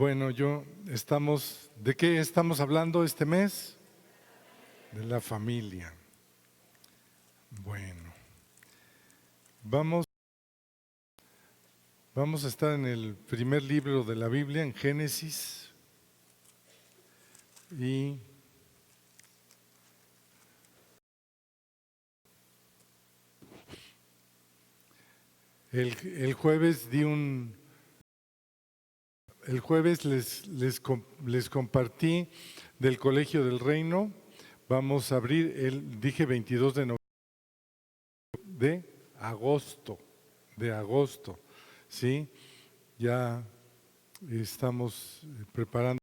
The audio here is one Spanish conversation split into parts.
Bueno, ¿de qué estamos hablando este mes? De la familia. Bueno, vamos a estar en el primer libro de la Biblia, en Génesis, y el jueves les compartí del Colegio del Reino. Vamos a abrir dije 22 de agosto, ¿sí? Ya estamos preparando.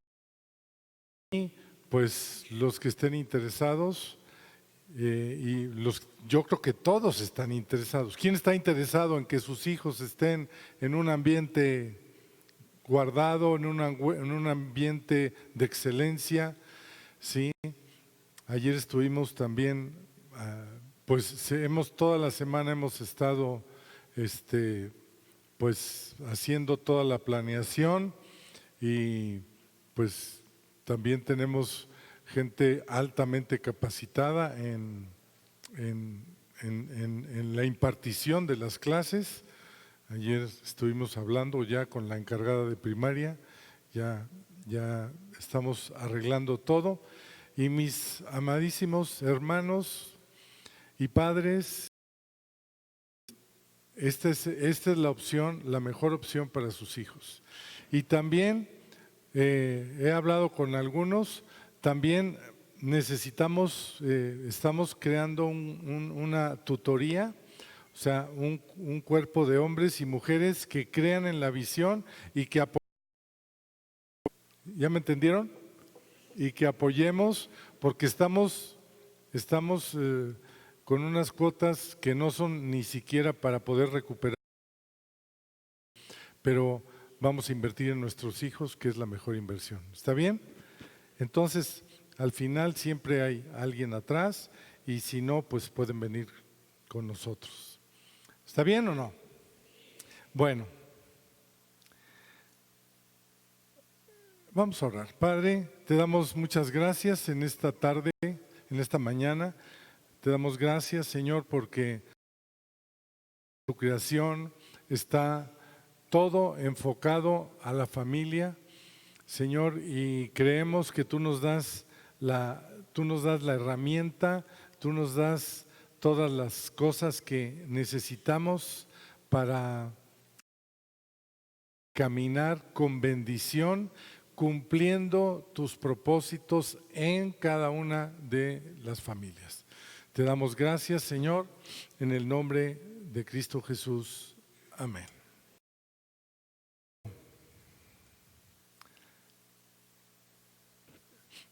Y pues los que estén interesados, yo creo que todos están interesados. ¿Quién está interesado en que sus hijos estén en un ambiente guardado, en un ambiente de excelencia? Sí. Ayer estuvimos también, toda la semana hemos estado pues haciendo toda la planeación, y pues también tenemos gente altamente capacitada en la impartición de las clases. Ayer estuvimos hablando ya con la encargada de primaria, ya estamos arreglando todo. Y mis amadísimos hermanos y padres, esta es la opción, la mejor opción para sus hijos. Y también he hablado con algunos, también estamos creando una tutoría, o sea, un cuerpo de hombres y mujeres que crean en la visión y que apoyen. ¿Ya me entendieron? Y que apoyemos, porque estamos con unas cuotas que no son ni siquiera para poder recuperar, pero vamos a invertir en nuestros hijos, que es la mejor inversión. ¿Está bien? Entonces, al final siempre hay alguien atrás, y si no, pues pueden venir con nosotros. ¿Está bien o no? Bueno, vamos a orar. Padre, te damos muchas gracias en esta tarde, en esta mañana. Te damos gracias, Señor, porque tu creación está todo enfocado a la familia, Señor, y creemos que tú nos das la herramienta, tú nos das todas las cosas que necesitamos para caminar con bendición, cumpliendo tus propósitos en cada una de las familias. Te damos gracias, Señor, en el nombre de Cristo Jesús. Amén.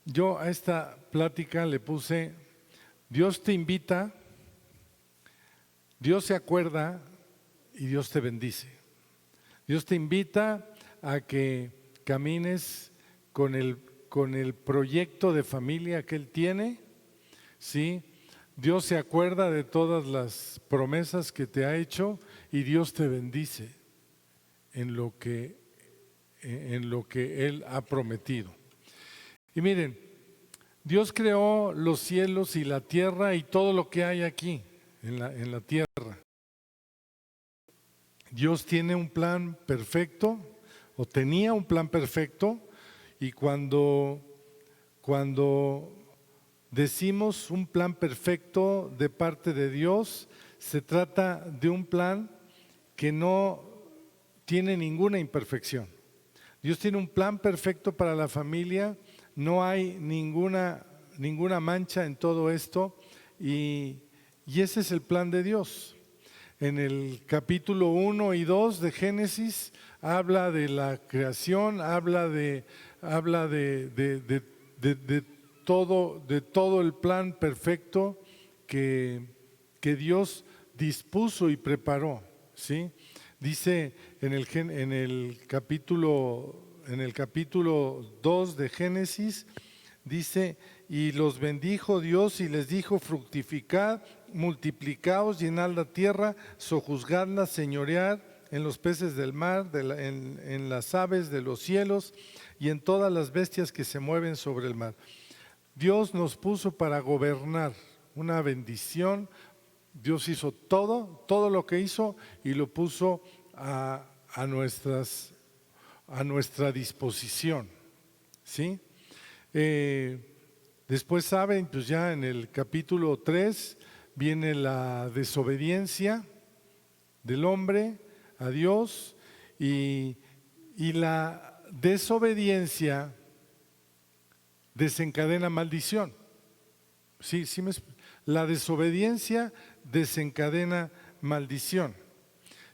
Yo a esta plática le puse: Dios te invita, Dios se acuerda y Dios te bendice. Dios te invita a que camines con el proyecto de familia que Él tiene, ¿sí? Dios se acuerda de todas las promesas que te ha hecho, y Dios te bendice en lo que Él ha prometido. Y miren, Dios creó los cielos y la tierra y todo lo que hay aquí en la tierra. Dios tiene un plan perfecto, o tenía un plan perfecto, y cuando decimos un plan perfecto de parte de Dios, se trata de un plan que no tiene ninguna imperfección. Dios tiene un plan perfecto para la familia, no hay ninguna mancha en todo esto, y ese es el plan de Dios. En el capítulo 1 y 2 de Génesis habla de la creación, habla de todo el plan perfecto que Dios dispuso y preparó, ¿sí? Dice en el capítulo 2 de Génesis, dice: y los bendijo Dios y les dijo: fructificad, multiplicaos, llenad la tierra, sojuzgadla, señoread en los peces del mar, en las aves de los cielos y en todas las bestias que se mueven sobre el mar. Dios nos puso para gobernar, una bendición. Dios hizo todo lo que hizo y lo puso a nuestra disposición, ¿sí? Después saben, pues ya en el capítulo 3 viene la desobediencia del hombre a Dios y la desobediencia desencadena maldición. Sí, la desobediencia desencadena maldición,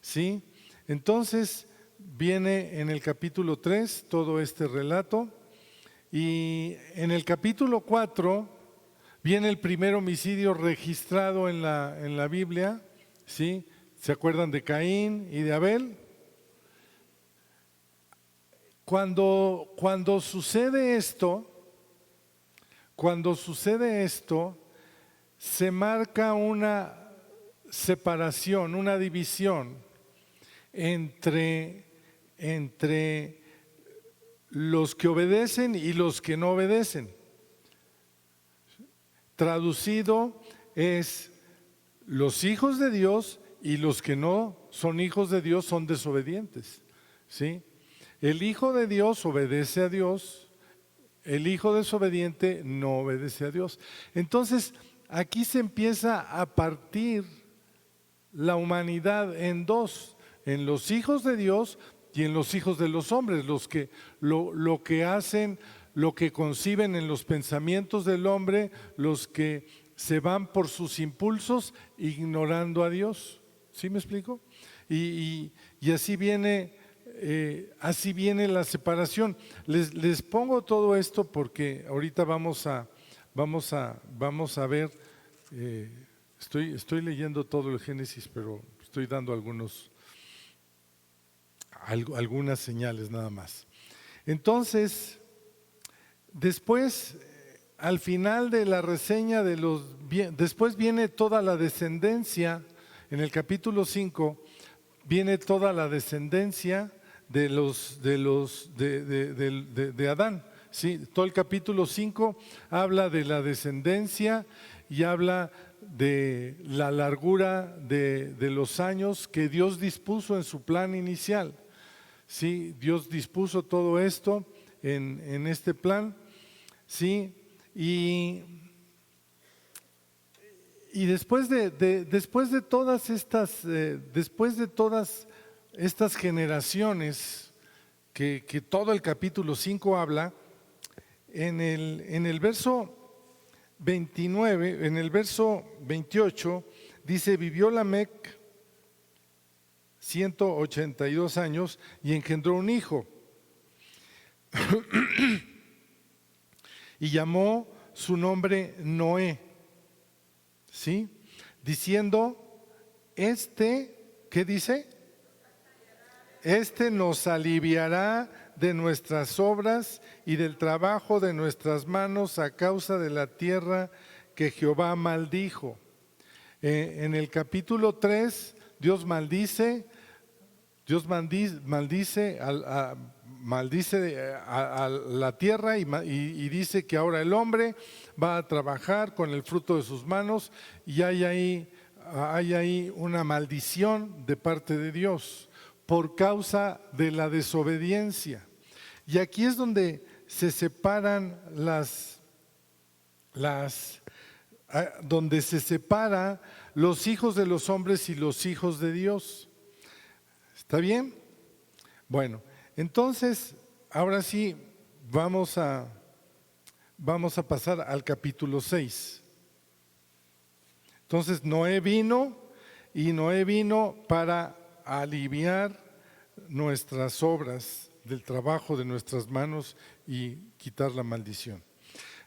¿sí? Entonces viene en el capítulo 3 todo este relato y en el capítulo 4 viene el primer homicidio registrado en la Biblia, ¿sí? ¿Se acuerdan de Caín y de Abel? Cuando sucede esto, se marca una separación, una división entre los que obedecen y los que no obedecen. Traducido es los hijos de Dios y los que no son hijos de Dios son desobedientes, ¿sí? El hijo de Dios obedece a Dios, el hijo desobediente no obedece a Dios. Entonces, aquí se empieza a partir la humanidad en dos, en los hijos de Dios y en los hijos de los hombres, los que lo que hacen, lo que conciben en los pensamientos del hombre, los que se van por sus impulsos ignorando a Dios. ¿Sí me explico? Y así viene la separación. Les pongo todo esto porque ahorita vamos a ver. Estoy leyendo todo el Génesis, pero estoy dando algunas señales nada más. Entonces, después, al final de la reseña después viene toda la descendencia. En el capítulo 5 viene toda la descendencia de Adán. Sí, todo el capítulo 5 habla de la descendencia y habla de la largura de los años que Dios dispuso en su plan inicial. Sí, Dios dispuso todo esto en este plan, sí, y después de todas estas generaciones que todo el capítulo 5 habla, en el verso 29, en el verso 28 dice: vivió Lamec 182 años y engendró un hijo y llamó su nombre Noé, ¿sí? Diciendo, ¿qué dice? Este nos aliviará de nuestras obras y del trabajo de nuestras manos a causa de la tierra que Jehová maldijo. En el capítulo 3, Dios maldice a la tierra y dice que ahora el hombre va a trabajar con el fruto de sus manos, y hay ahí una maldición de parte de Dios por causa de la desobediencia. Y aquí es donde se separan donde se separa los hijos de los hombres y los hijos de Dios. ¿Está bien? Bueno, entonces, ahora sí, vamos a pasar al capítulo 6. Entonces, Noé vino para aliviar nuestras obras del trabajo de nuestras manos y quitar la maldición.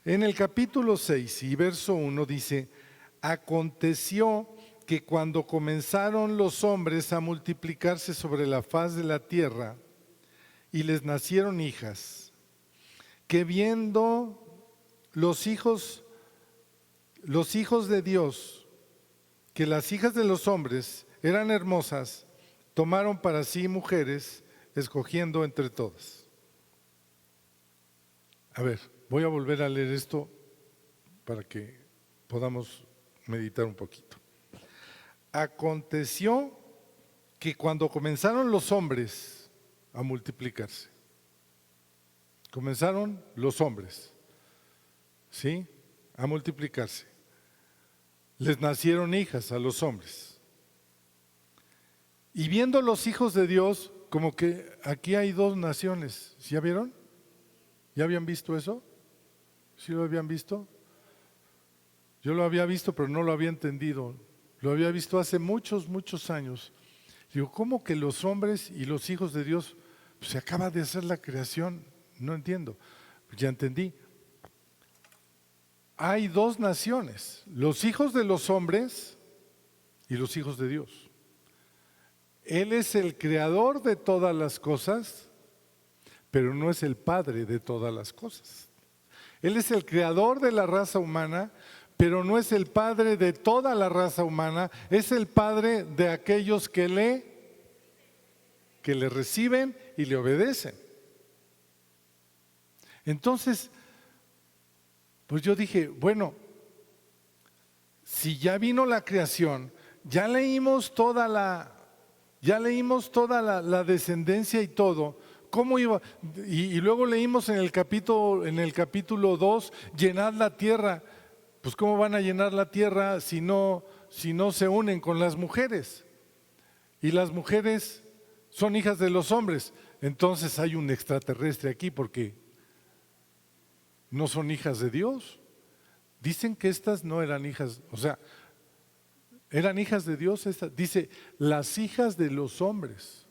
En el capítulo 6 y verso 1 dice: aconteció que cuando comenzaron los hombres a multiplicarse sobre la faz de la tierra y les nacieron hijas, que viendo los hijos de Dios que las hijas de los hombres eran hermosas, tomaron para sí mujeres, escogiendo entre todas. A ver, voy a volver a leer esto para que podamos meditar un poquito. Aconteció que cuando comenzaron los hombres a multiplicarse, comenzaron los hombres, ¿sí?, a multiplicarse, les nacieron hijas a los hombres. Y viendo los hijos de Dios, como que aquí hay dos naciones, ¿ya vieron? ¿Ya habían visto eso? ¿Sí lo habían visto? Yo lo había visto, pero no lo había entendido. Lo había visto hace muchos, muchos años. Digo, ¿cómo que los hombres y los hijos de Dios? Pues se acaba de hacer la creación. No entiendo. Ya entendí. Hay dos naciones, los hijos de los hombres y los hijos de Dios. Él es el creador de todas las cosas, pero no es el padre de todas las cosas. Él es el creador de la raza humana, pero no es el padre de toda la raza humana, es el padre de aquellos que le reciben y le obedecen. Entonces, pues yo dije, bueno, si ya vino la creación, ya leímos toda la descendencia y todo, ¿cómo iba? Y luego leímos en el capítulo 2, llenad la tierra. Pues ¿cómo van a llenar la tierra si no se unen con las mujeres? Y las mujeres son hijas de los hombres. Entonces hay un extraterrestre aquí porque no son hijas de Dios. Dicen que estas no eran hijas, o sea, eran hijas de Dios estas. Dice, las hijas de los hombres.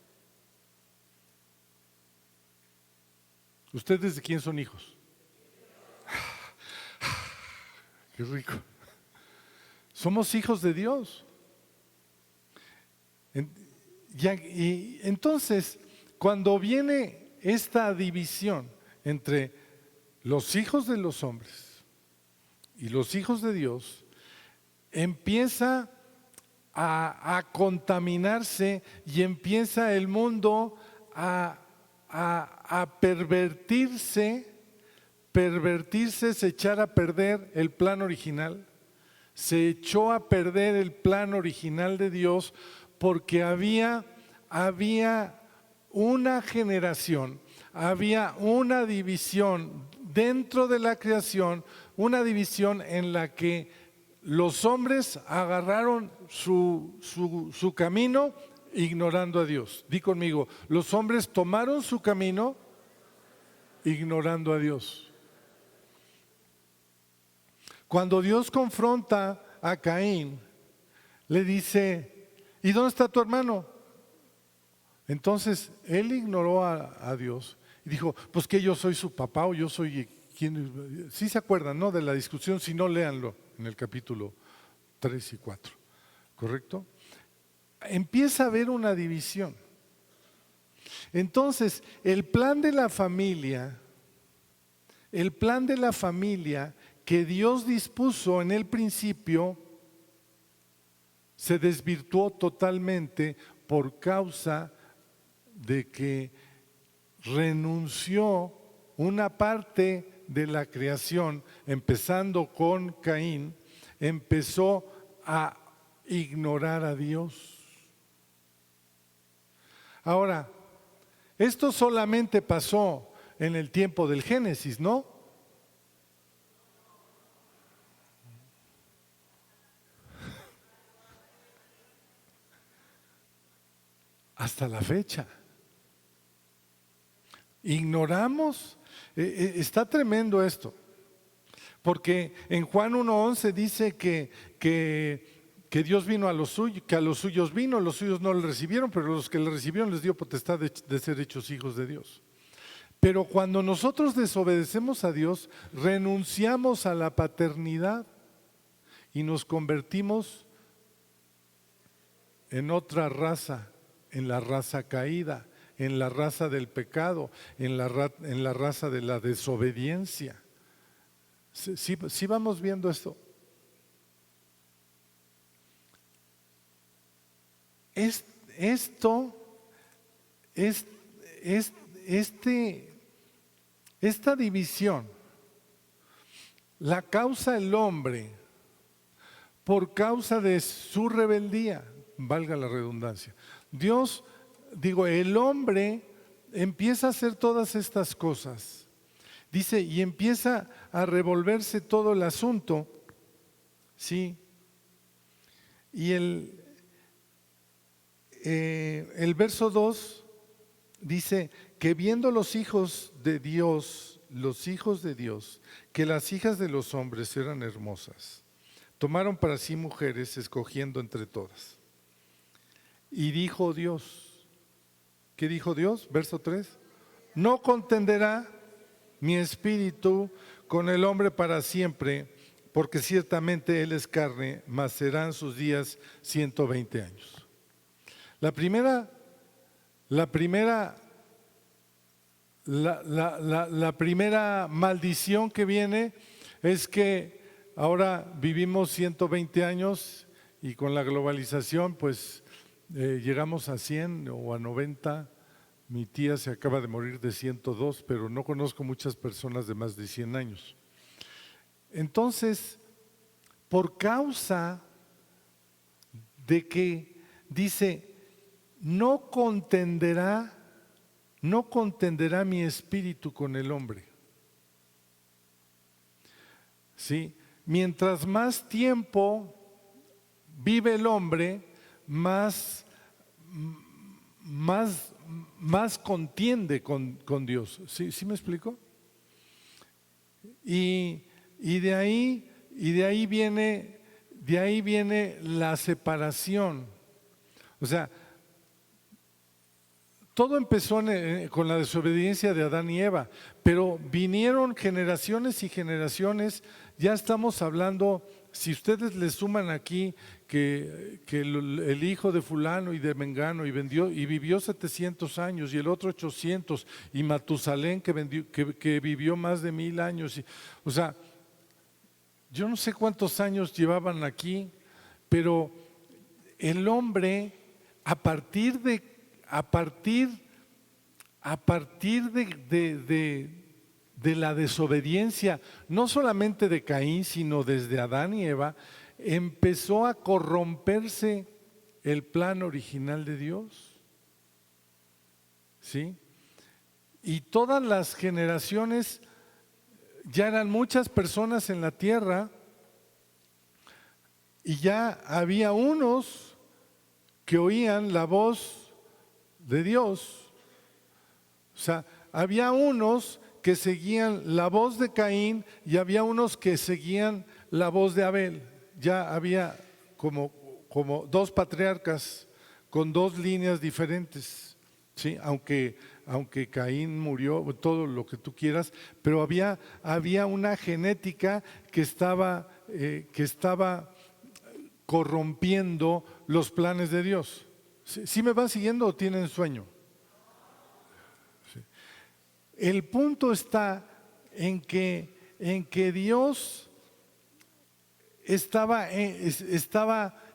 ¿Ustedes de quién son hijos? Qué rico. Somos hijos de Dios. Y entonces, cuando viene esta división entre los hijos de los hombres y los hijos de Dios, empieza a contaminarse y empieza el mundo a pervertirse, se echar a perder el plan original. Se echó a perder el plan original de Dios porque había una generación, había una división dentro de la creación, una división en la que los hombres agarraron su camino ignorando a Dios. Di conmigo, los hombres tomaron su camino ignorando a Dios. Cuando Dios confronta a Caín, le dice, ¿y dónde está tu hermano? Entonces él ignoró a Dios y dijo, pues que yo soy su papá o yo soy quien. Sí se acuerdan, ¿no?, de la discusión, si no, léanlo en el capítulo 3 y 4, ¿correcto? Empieza a haber una división. Entonces, el plan de la familia que Dios dispuso en el principio se desvirtuó totalmente por causa de que renunció una parte de la creación, empezando con Caín, empezó a ignorar a Dios. Ahora, esto solamente pasó en el tiempo del Génesis, ¿no? Hasta la fecha. Ignoramos, está tremendo esto, porque en Juan 1:11 dice que Dios vino a los suyos, que a los suyos vino, los suyos no le recibieron, pero los que le recibieron les dio potestad de ser hechos hijos de Dios. Pero cuando nosotros desobedecemos a Dios, renunciamos a la paternidad y nos convertimos en otra raza, en la raza caída, en la raza del pecado, en la raza de la desobediencia. ¿Sí vamos viendo esto? esto, esta división la causa el hombre por causa de su rebeldía, valga la redundancia. El hombre empieza a hacer todas estas cosas. Dice, y empieza a revolverse todo el asunto, ¿sí? Y el verso 2 dice que viendo los hijos de Dios, que las hijas de los hombres eran hermosas, tomaron para sí mujeres, escogiendo entre todas. Y dijo Dios, ¿qué dijo Dios? Verso 3, no contenderá mi espíritu con el hombre para siempre, porque ciertamente él es carne, mas serán sus días 120 años. La primera maldición que viene es que ahora vivimos 120 años y con la globalización pues llegamos a 100 o a 90. Mi tía se acaba de morir de 102, pero no conozco muchas personas de más de 100 años. Entonces, por causa de que dice, no contenderá mi espíritu con el hombre. ¿Sí? Mientras más tiempo vive el hombre, más contiende con Dios. ¿Sí me explico? Y de ahí viene la separación. O sea, todo empezó con la desobediencia de Adán y Eva, pero vinieron generaciones y generaciones. Ya estamos hablando, si ustedes le suman aquí que el hijo de fulano y de mengano y vivió 700 años y el otro 800, y Matusalén que vivió más de 1000 años. O sea, yo no sé cuántos años llevaban aquí, pero el hombre a partir de la desobediencia, no solamente de Caín, sino desde Adán y Eva, empezó a corromperse el plan original de Dios. ¿Sí? Y todas las generaciones, ya eran muchas personas en la tierra, y ya había unos que oían la voz de Dios. O sea, había unos que seguían la voz de Caín y había unos que seguían la voz de Abel. Ya había como dos patriarcas con dos líneas diferentes, ¿sí? Aunque Caín murió, todo lo que tú quieras, pero había una genética que estaba corrompiendo los planes de Dios. ¿Sí me van siguiendo o tienen sueño? Sí. El punto está en que Dios estaba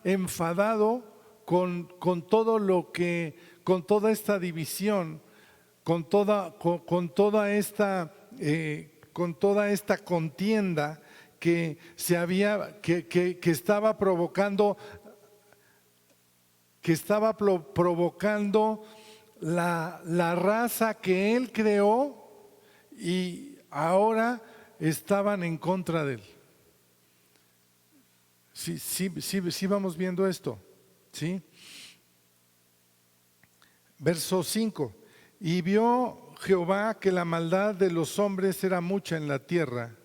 enfadado con toda esta división, con toda esta contienda que estaba provocando la raza que él creó, y ahora estaban en contra de él. Sí vamos viendo esto, ¿sí? Verso 5, y vio Jehová que la maldad de los hombres era mucha en la tierra,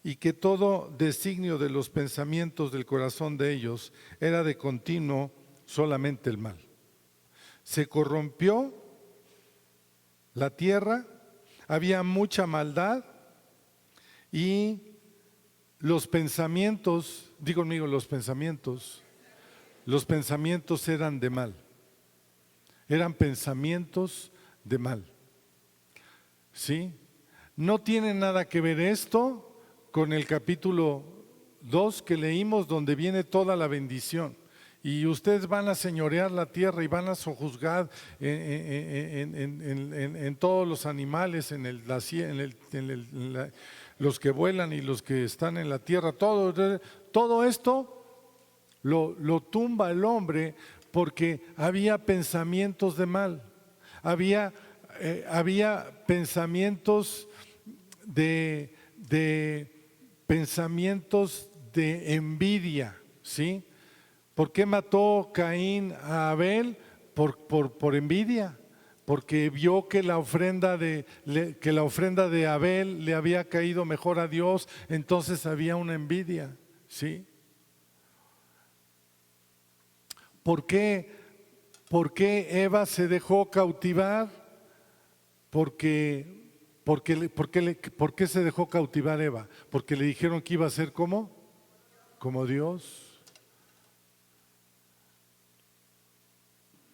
y que todo designio de los pensamientos del corazón de ellos era de continuo solamente el mal. Se corrompió la tierra, había mucha maldad, y los pensamientos, digo conmigo, los pensamientos eran de mal, eran pensamientos de mal. ¿Sí? No tiene nada que ver esto con el capítulo 2 que leímos, donde viene toda la bendición. y ustedes van a señorear la tierra y van a sojuzgar en todos los animales, los que vuelan y los que están en la tierra, todo esto lo tumba el hombre porque había pensamientos de mal, había pensamientos pensamientos de envidia, ¿sí? ¿Por qué mató Caín a Abel? Por envidia, porque vio que la ofrenda de Abel le había caído mejor a Dios, entonces había una envidia, ¿sí? ¿Por qué Eva se dejó cautivar? ¿Por qué se dejó cautivar Eva? Porque le dijeron que iba a ser como Dios.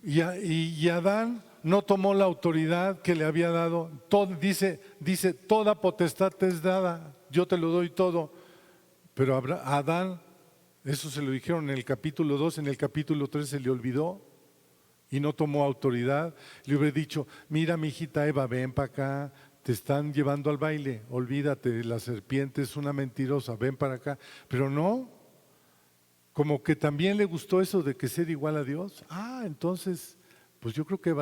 Y Adán no tomó la autoridad que le había dado. Dice, toda potestad te es dada, yo te lo doy todo. Pero a Adán, eso se lo dijeron en el capítulo 2, en el capítulo 3 se le olvidó y no tomó autoridad. Le hubiera dicho, mira mi hijita Eva, ven para acá, te están llevando al baile, olvídate, la serpiente es una mentirosa, ven para acá. Pero no, como que también le gustó eso de que ser igual a Dios. Entonces, pues yo creo que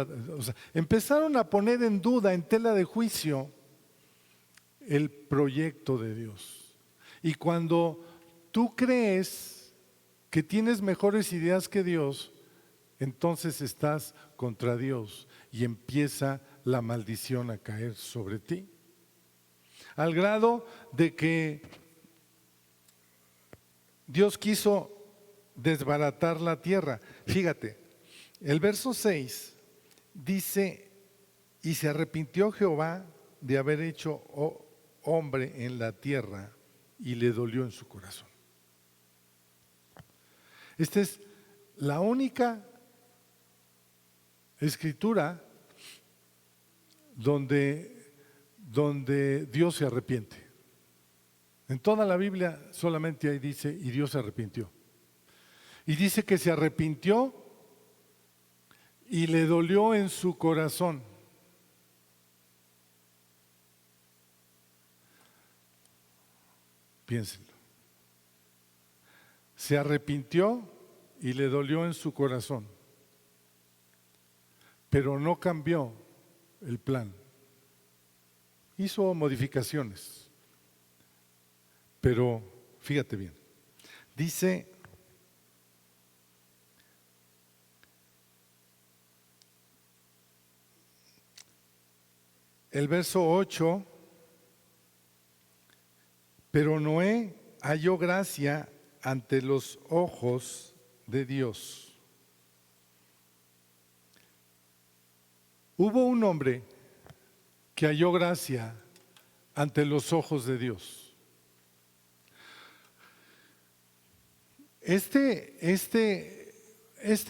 empezaron a poner en duda, en tela de juicio, el proyecto de Dios. Y cuando tú crees que tienes mejores ideas que Dios, entonces estás contra Dios y empieza la maldición a caer sobre ti. Al grado de que Dios quiso desbaratar la tierra. Fíjate, el verso 6 dice, y se arrepintió Jehová de haber hecho hombre en la tierra y le dolió en su corazón. Esta es la única escritura donde Dios se arrepiente. En toda la Biblia solamente ahí dice, y Dios se arrepintió. Y dice que se arrepintió y le dolió en su corazón. Piénsenlo. Se arrepintió y le dolió en su corazón, pero no cambió el plan. Hizo modificaciones, pero fíjate bien, dice el verso 8, pero Noé halló gracia ante los ojos de Dios. Hubo un hombre que halló gracia ante los ojos de Dios. Este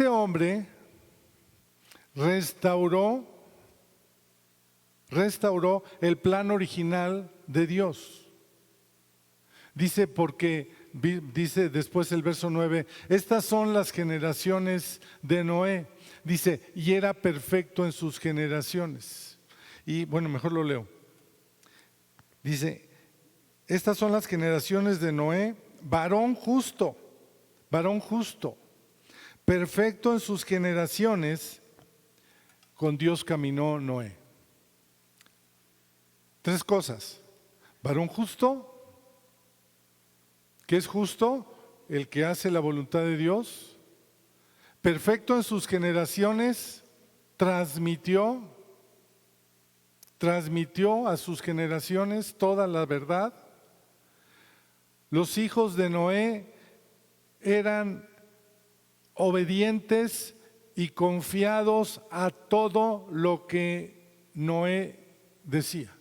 hombre restauró el plan original de Dios. Dice dice después el verso 9, estas son las generaciones de Noé. Dice, y era perfecto en sus generaciones. Y bueno, mejor lo leo. Dice, estas son las generaciones de Noé, varón justo, perfecto en sus generaciones, con Dios caminó Noé. 3 cosas. Varón justo, ¿qué es justo? El que hace la voluntad de Dios. Perfecto en sus generaciones, transmitió a sus generaciones toda la verdad. Los hijos de Noé eran obedientes y confiados a todo lo que Noé decía.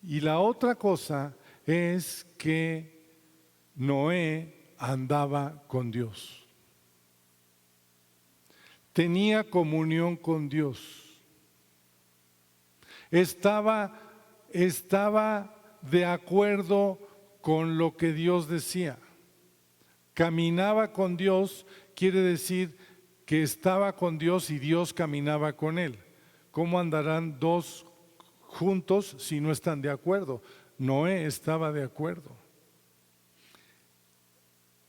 Y la otra cosa es que Noé andaba con Dios. Tenía comunión con Dios. Estaba de acuerdo con lo que Dios decía. caminaba con Dios, quiere decir que estaba con Dios y Dios caminaba con él. ¿Cómo andarán dos juntos si no están de acuerdo? Noé estaba de acuerdo.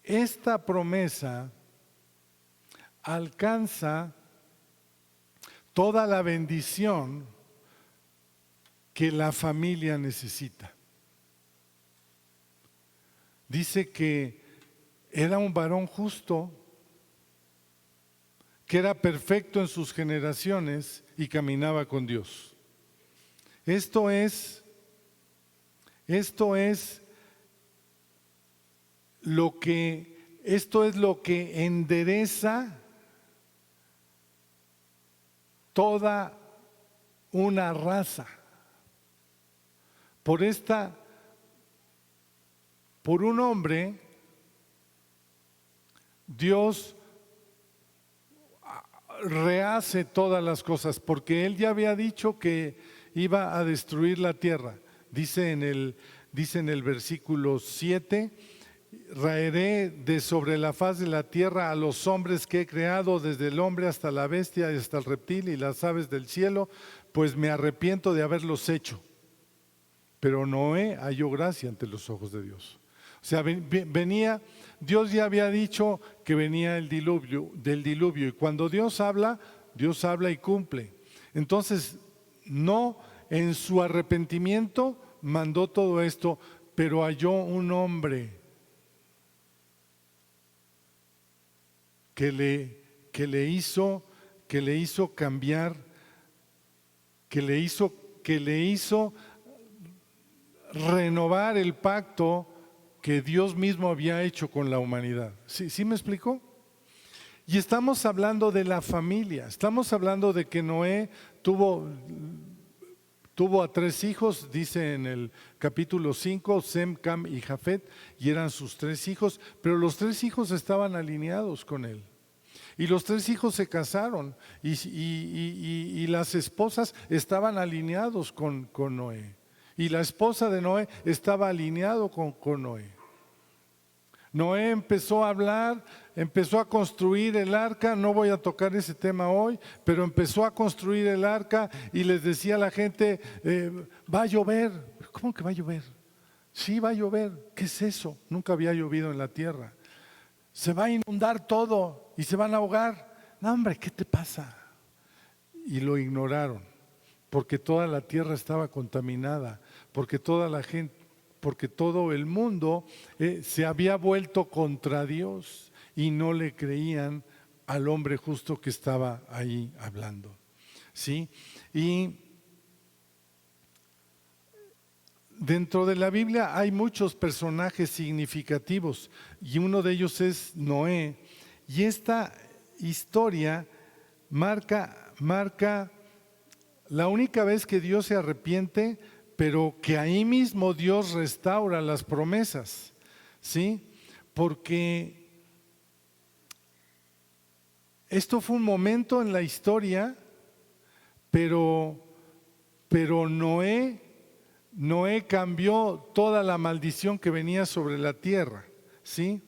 Esta promesa alcanza toda la bendición que la familia necesita. Dice que era un varón justo, que era perfecto en sus generaciones y caminaba con Dios. Esto es lo que endereza toda una raza. Por un hombre, Dios rehace todas las cosas, porque Él ya había dicho que iba a destruir la tierra. Dice en el versículo 7, raeré de sobre la faz de la tierra a los hombres que he creado, desde el hombre hasta la bestia y hasta el reptil y las aves del cielo, pues me arrepiento de haberlos hecho. Pero Noé halló gracia ante los ojos de Dios. O sea, Dios ya había dicho que venía del diluvio, y cuando Dios habla y cumple. Entonces, no en su arrepentimiento mandó todo esto, pero halló un hombre que le hizo cambiar, que le hizo renovar el pacto que Dios mismo había hecho con la humanidad. ¿Sí me explicó? Y estamos hablando de la familia, estamos hablando de que Noé tuvo a 3 hijos, dice en el capítulo 5, Sem, Cam y Jafet, y eran sus 3 hijos, pero los 3 hijos estaban alineados con él. Y los 3 hijos se casaron y las esposas estaban alineados con Noé. Y la esposa de Noé estaba alineado con Noé. Noé empezó a hablar, empezó a construir el arca. No voy a tocar ese tema hoy, pero empezó a construir el arca y les decía a la gente, va a llover. ¿Cómo que va a llover? Sí, va a llover. ¿Qué es eso? Nunca había llovido en la tierra. Se va a inundar todo y se van a ahogar. No, hombre, ¿qué te pasa? Y lo ignoraron, porque toda la tierra estaba contaminada, porque toda la gente, porque todo el mundo se había vuelto contra Dios y no le creían al hombre justo que estaba ahí hablando. ¿Sí? Y dentro de la Biblia hay muchos personajes significativos y uno de ellos es Noé. Y esta historia marca la única vez que Dios se arrepiente, pero que ahí mismo Dios restaura las promesas, ¿sí? Porque esto fue un momento en la historia, pero Noé cambió toda la maldición que venía sobre la tierra, ¿sí?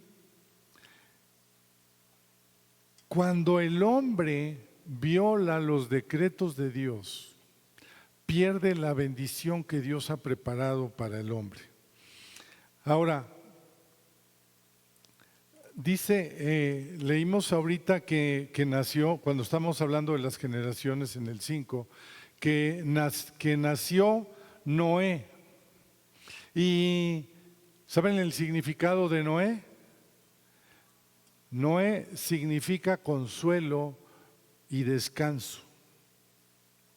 Cuando el hombre viola los decretos de Dios, pierde la bendición que Dios ha preparado para el hombre. Ahora, dice, leímos ahorita que nació, cuando estamos hablando de las generaciones en el 5, que nació Noé. ¿Y saben el significado de Noé? Noé significa consuelo y descanso.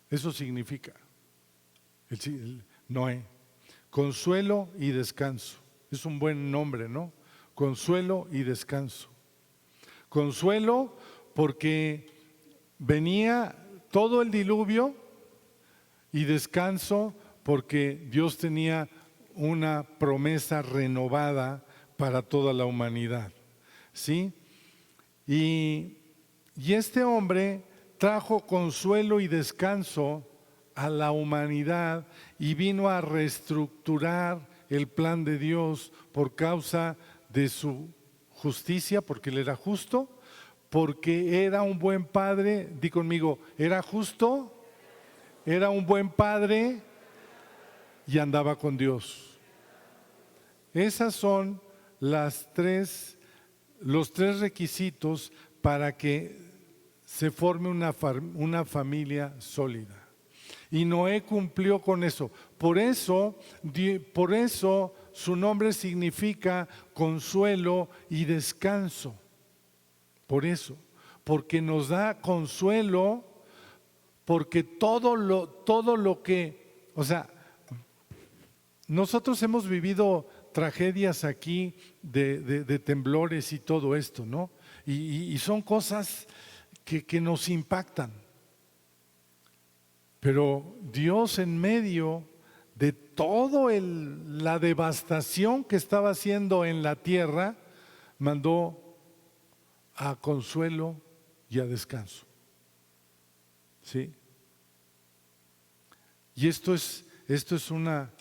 Eso significa Noé. Consuelo y descanso. Es un buen nombre, ¿no? Consuelo y descanso. Consuelo porque venía todo el diluvio, y descanso porque Dios tenía una promesa renovada para toda la humanidad. ¿Sí? Y este hombre trajo consuelo y descanso a la humanidad y vino a reestructurar el plan de Dios por causa de su justicia, porque Él era justo, porque era un buen padre. Di conmigo, era justo, era un buen padre y andaba con Dios. Esas son los tres requisitos para que se forme una familia sólida. Y Noé cumplió con eso. Por eso su nombre significa consuelo y descanso. Por eso, porque nos da consuelo, porque todo lo que, o sea, nosotros hemos vivido tragedias aquí de temblores y todo esto, ¿no? Y son cosas que nos impactan. Pero Dios, en medio de toda la devastación que estaba haciendo en la tierra, mandó a consuelo y a descanso. ¿Sí? Y esto es una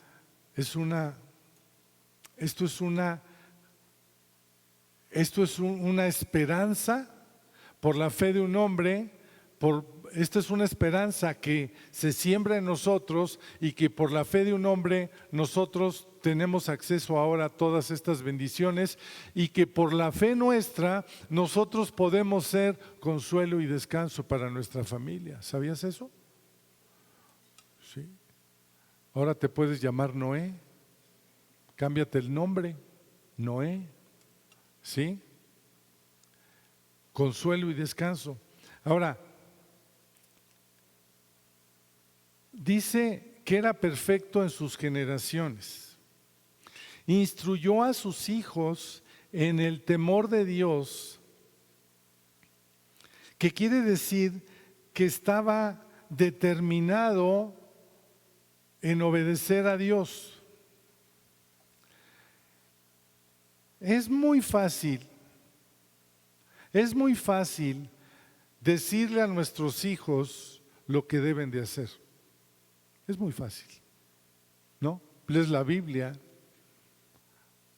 esperanza por la fe de un hombre. Esta es una esperanza que se siembra en nosotros y que por la fe de un hombre nosotros tenemos acceso ahora a todas estas bendiciones, y que por la fe nuestra nosotros podemos ser consuelo y descanso para nuestra familia. ¿Sabías eso? Sí. Ahora te puedes llamar Noé. Cámbiate el nombre, Noé. ¿Sí? Consuelo y descanso. Ahora, dice que era perfecto en sus generaciones. Instruyó a sus hijos en el temor de Dios, que quiere decir que estaba determinado en obedecer a Dios. Es muy fácil decirle a nuestros hijos lo que deben de hacer. Es muy fácil, ¿no? Lees la Biblia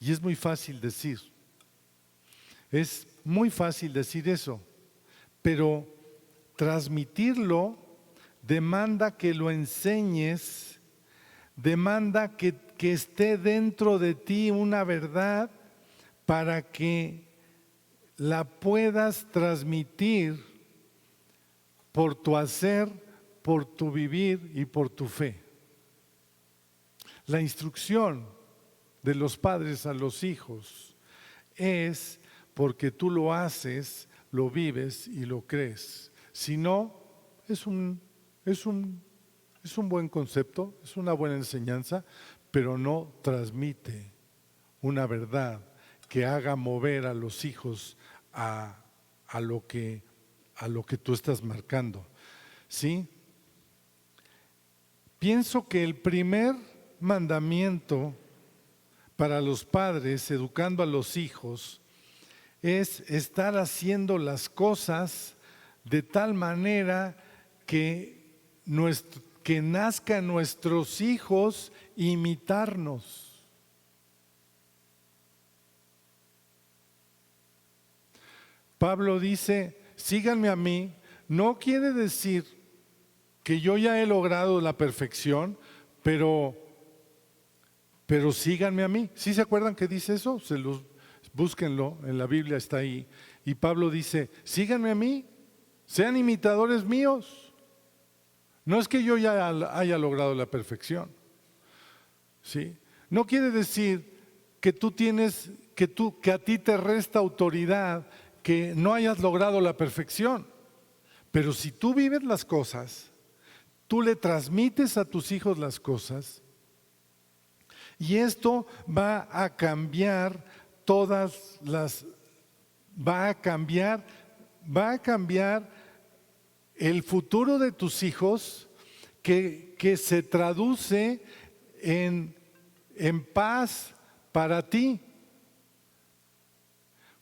y es muy fácil decir. Es muy fácil decir eso, pero transmitirlo demanda que lo enseñes, demanda que esté dentro de ti una verdad para que la puedas transmitir por tu hacer, por tu vivir y por tu fe. La instrucción de los padres a los hijos es porque tú lo haces, lo vives y lo crees. Si no, es un buen concepto, es una buena enseñanza, pero no transmite una verdad que haga mover a los hijos a lo que tú estás marcando. ¿Sí? Pienso que el primer mandamiento para los padres, educando a los hijos, es estar haciendo las cosas de tal manera que nazcan nuestros hijos imitarnos. Pablo dice, síganme a mí. No quiere decir que yo ya he logrado la perfección, pero síganme a mí. ¿Sí se acuerdan que dice eso? Búsquenlo, en la Biblia está ahí. Y Pablo dice, síganme a mí, sean imitadores míos. No es que yo ya haya logrado la perfección. ¿Sí? No quiere decir que que a ti te resta autoridad, que no hayas logrado la perfección. Pero si tú vives las cosas, tú le transmites a tus hijos las cosas, y esto va a cambiar va a cambiar el futuro de tus hijos, que se traduce en paz para ti.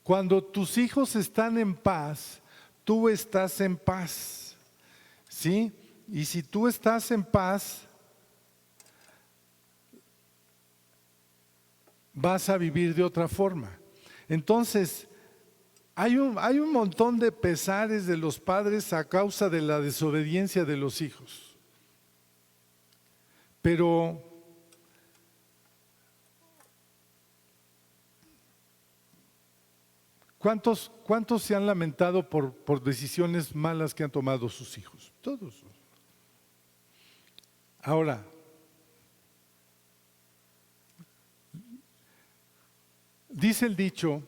Cuando tus hijos están en paz, tú estás en paz, ¿sí? Y si tú estás en paz, vas a vivir de otra forma. Entonces, hay un montón de pesares de los padres a causa de la desobediencia de los hijos. Pero ¿cuántos se han lamentado por decisiones malas que han tomado sus hijos? Todos. Ahora, dice el dicho,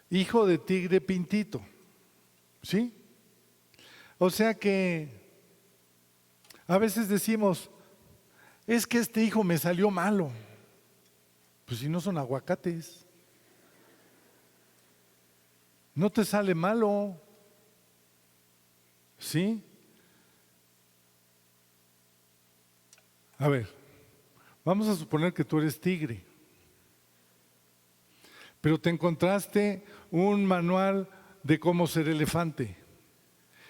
hijo de tigre pintito, ¿sí? O sea que a veces decimos, es que este hijo me salió malo. Pues si no son aguacates, no te sale malo, ¿sí? A ver, vamos a suponer que tú eres tigre, pero te encontraste un manual de cómo ser elefante.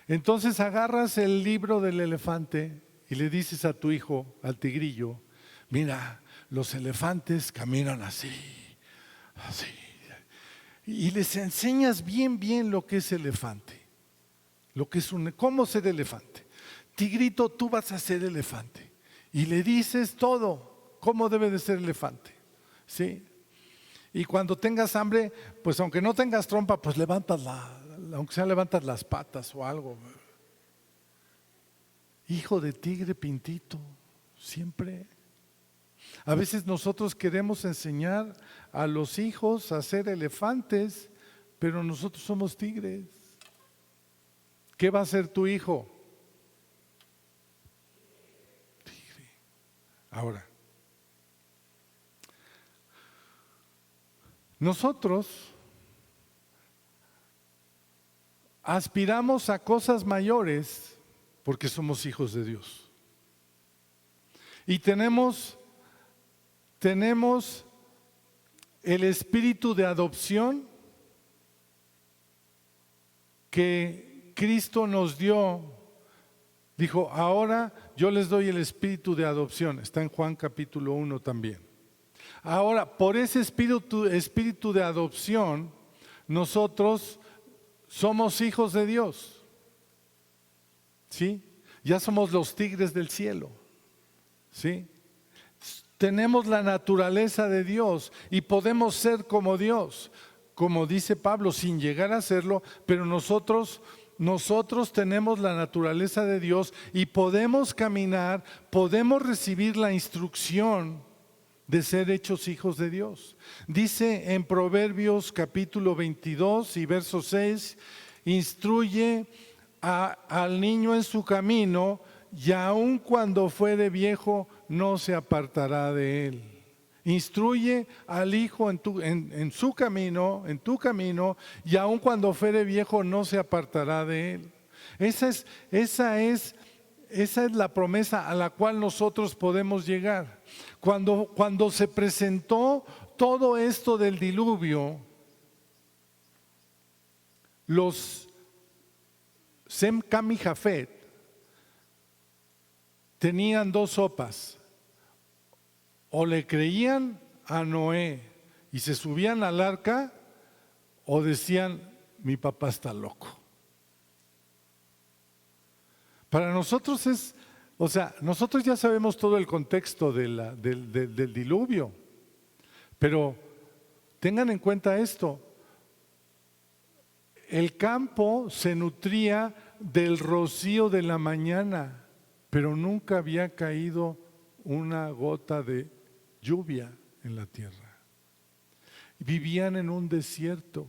Entonces agarras el libro del elefante y le dices a tu hijo, al tigrillo, mira, los elefantes caminan así, así. Y les enseñas bien lo que es elefante, lo que es cómo ser elefante. Tigrito, tú vas a ser elefante. Y le dices todo, cómo debe de ser elefante, ¿sí? Y cuando tengas hambre, pues aunque no tengas trompa, pues levantas aunque sea levantas las patas o algo. Hijo de tigre pintito, siempre. A veces nosotros queremos enseñar a los hijos a ser elefantes, pero nosotros somos tigres. ¿Qué va a ser tu hijo? Tigre. Ahora, nosotros aspiramos a cosas mayores porque somos hijos de Dios. Y tenemos el espíritu de adopción que Cristo nos dio. Dijo, ahora yo les doy el espíritu de adopción. Está en Juan capítulo 1 también. Ahora, por ese espíritu de adopción, nosotros somos hijos de Dios. ¿Sí? Ya somos los tigres del cielo. ¿Sí? Tenemos la naturaleza de Dios y podemos ser como Dios, como dice Pablo, sin llegar a serlo, pero nosotros tenemos la naturaleza de Dios y podemos caminar, podemos recibir la instrucción de ser hechos hijos de Dios. Dice en Proverbios capítulo 22 y verso 6, instruye al niño en su camino y aun cuando fuere viejo no se apartará de él. Instruye al hijo en su camino, en tu camino, y aun cuando fuere viejo no se apartará de él. Esa es la promesa a la cual nosotros podemos llegar. Cuando se presentó todo esto del diluvio, los Sem, Cam y Jafet tenían dos sopas: o le creían a Noé y se subían al arca, o decían, mi papá está loco. Para nosotros nosotros ya sabemos todo el contexto del diluvio, pero tengan en cuenta esto: el campo se nutría del rocío de la mañana, pero nunca había caído una gota de lluvia en la tierra. Vivían en un desierto.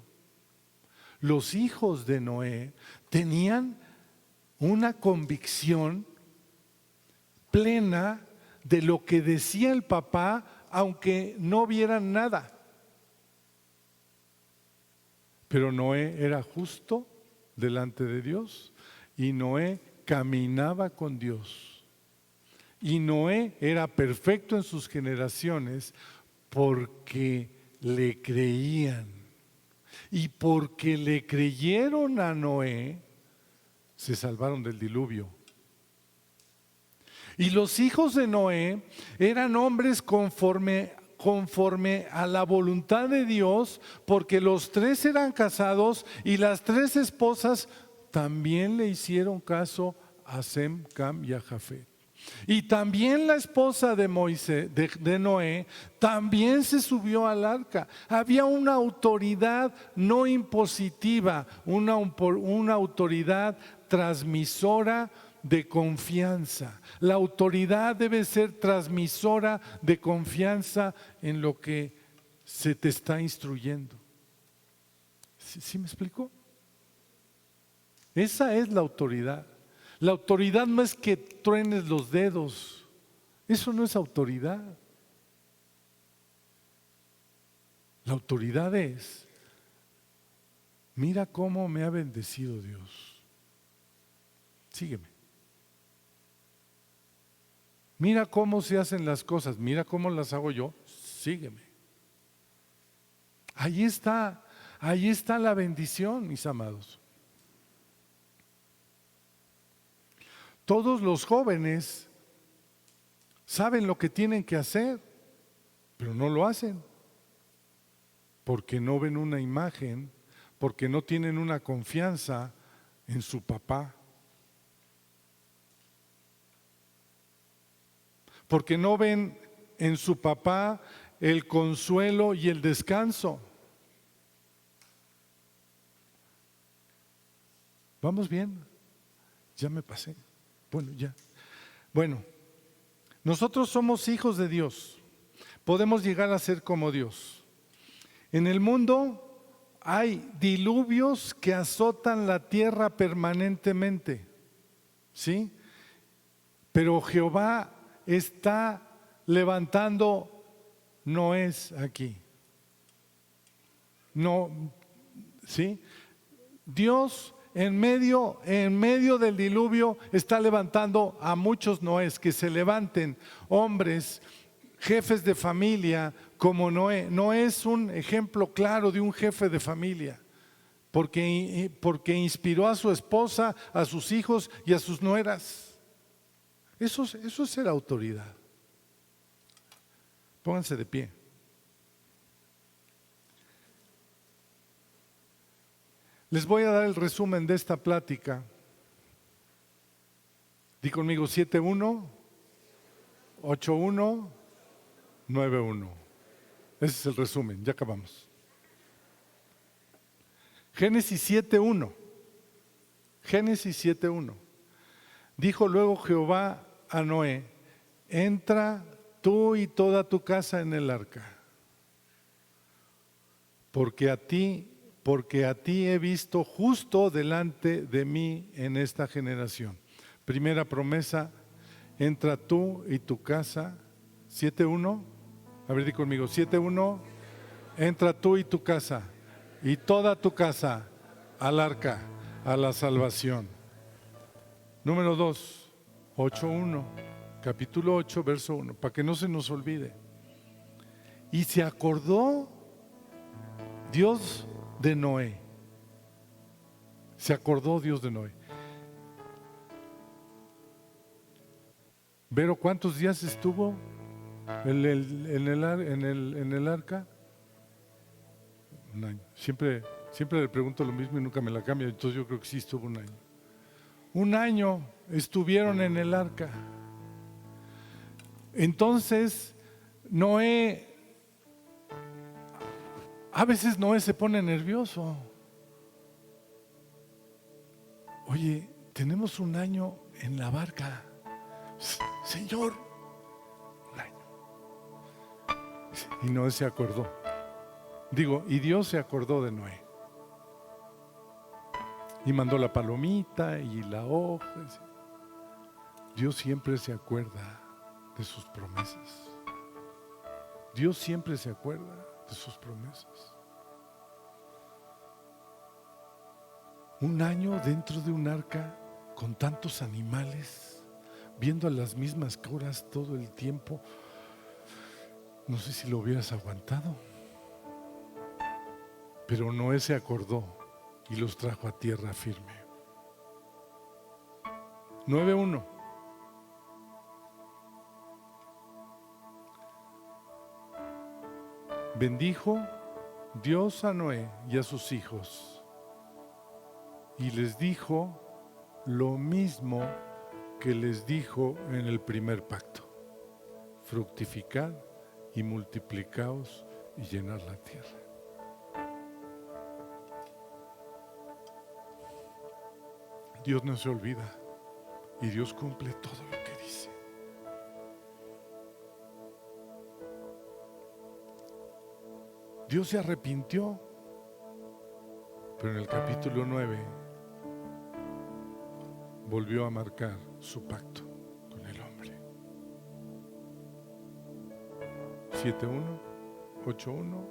Los hijos de Noé tenían una convicción plena de lo que decía el papá, aunque no vieran nada. Pero Noé era justo delante de Dios y Noé caminaba con Dios. Y Noé era perfecto en sus generaciones porque le creían. Y porque le creyeron a Noé, se salvaron del diluvio. Y los hijos de Noé eran hombres conforme conforme a la voluntad de Dios, porque los tres eran casados y las tres esposas también le hicieron caso a Sem, Cam y a Jafet. Y también la esposa de Moisés, de Noé, también se subió al arca. Había una autoridad no impositiva, una autoridad transmisora de confianza. La autoridad debe ser transmisora de confianza en lo que se te está instruyendo. ¿Sí me explico? Esa es la autoridad. La autoridad no es que truenes los dedos. Eso no es autoridad. La autoridad es: mira cómo me ha bendecido Dios. Sígueme. Mira cómo se hacen las cosas. Mira cómo las hago yo. Sígueme. Ahí está la bendición, mis amados. Todos los jóvenes saben lo que tienen que hacer, pero no lo hacen, porque no ven una imagen, porque no tienen una confianza en su papá, porque no ven en su papá el consuelo y el descanso. ¿Vamos bien? Ya me pasé. Bueno, nosotros somos hijos de Dios. Podemos llegar a ser como Dios. En el mundo hay diluvios que azotan la tierra permanentemente, ¿sí? Pero Jehová está levantando Noés aquí. No, ¿sí? Dios en medio del diluvio está levantando a muchos Noés, que se levanten hombres, jefes de familia como Noé. Noé es un ejemplo claro de un jefe de familia, porque inspiró a su esposa, a sus hijos y a sus nueras. Eso es ser autoridad. Pónganse de pie. Les voy a dar el resumen de esta plática. Di conmigo: 7:1, 8:1, 9:1. Ese es el resumen, ya acabamos. Génesis 7:1. Génesis 7:1. Dijo luego Jehová a Noé: entra tú y toda tu casa en el arca, porque a ti he visto justo delante de mí en esta generación. Primera promesa: entra tú y tu casa. 7:1. A ver, di conmigo: 7:1. Entra tú y tu casa y toda tu casa al arca, a la salvación. Número 2, 8:1. Capítulo 8, verso 1, para que no se nos olvide. Y se acordó Dios de Noé. Se acordó Dios de Noé. Vero, ¿cuántos días estuvo en el arca? Un año. Siempre le pregunto lo mismo y nunca me la cambia, entonces yo creo que sí estuvo un año. Un año estuvieron en el arca. Entonces Noé, a veces Noé se pone nervioso. Oye, tenemos un año en la barca. Señor, un año. Y Noé se acordó. Y Dios se acordó de Noé. Y mandó la palomita y la hoja. Dios siempre se acuerda de sus promesas. Dios siempre se acuerda de sus promesas. Un año dentro de un arca con tantos animales, viendo a las mismas coras todo el tiempo. No sé si lo hubieras aguantado. Pero Noé se acordó y los trajo a tierra firme. 9:1. bendijo Dios a Noé y a sus hijos y les dijo lo mismo que les dijo en el primer pacto: fructificad y multiplicaos y llenar la tierra. Dios no se olvida y Dios cumple todo lo que dice. Dios se arrepintió, pero en el capítulo 9 volvió a marcar su pacto con el hombre. 7:1, 8:1,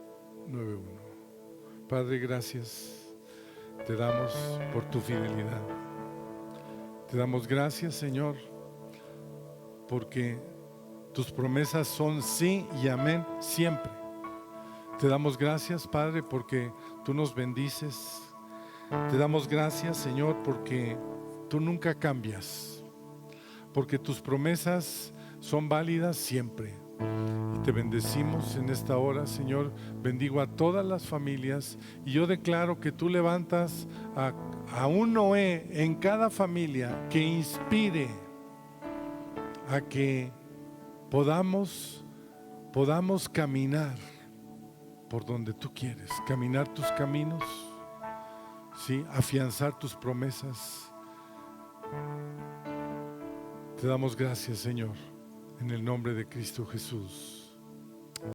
9:1. Padre, gracias te damos por tu fidelidad. Te damos gracias, Señor, porque tus promesas son sí y amén siempre. Te damos gracias, Padre, porque tú nos bendices. Te damos gracias, Señor, porque tú nunca cambias, porque tus promesas son válidas siempre. Y te bendecimos en esta hora, Señor. Bendigo a todas las familias y yo declaro que tú levantas a un Noé en cada familia que inspire a que podamos caminar por donde tú quieres, caminar tus caminos, ¿sí? Afianzar tus promesas. Te damos gracias, Señor, en el nombre de Cristo Jesús.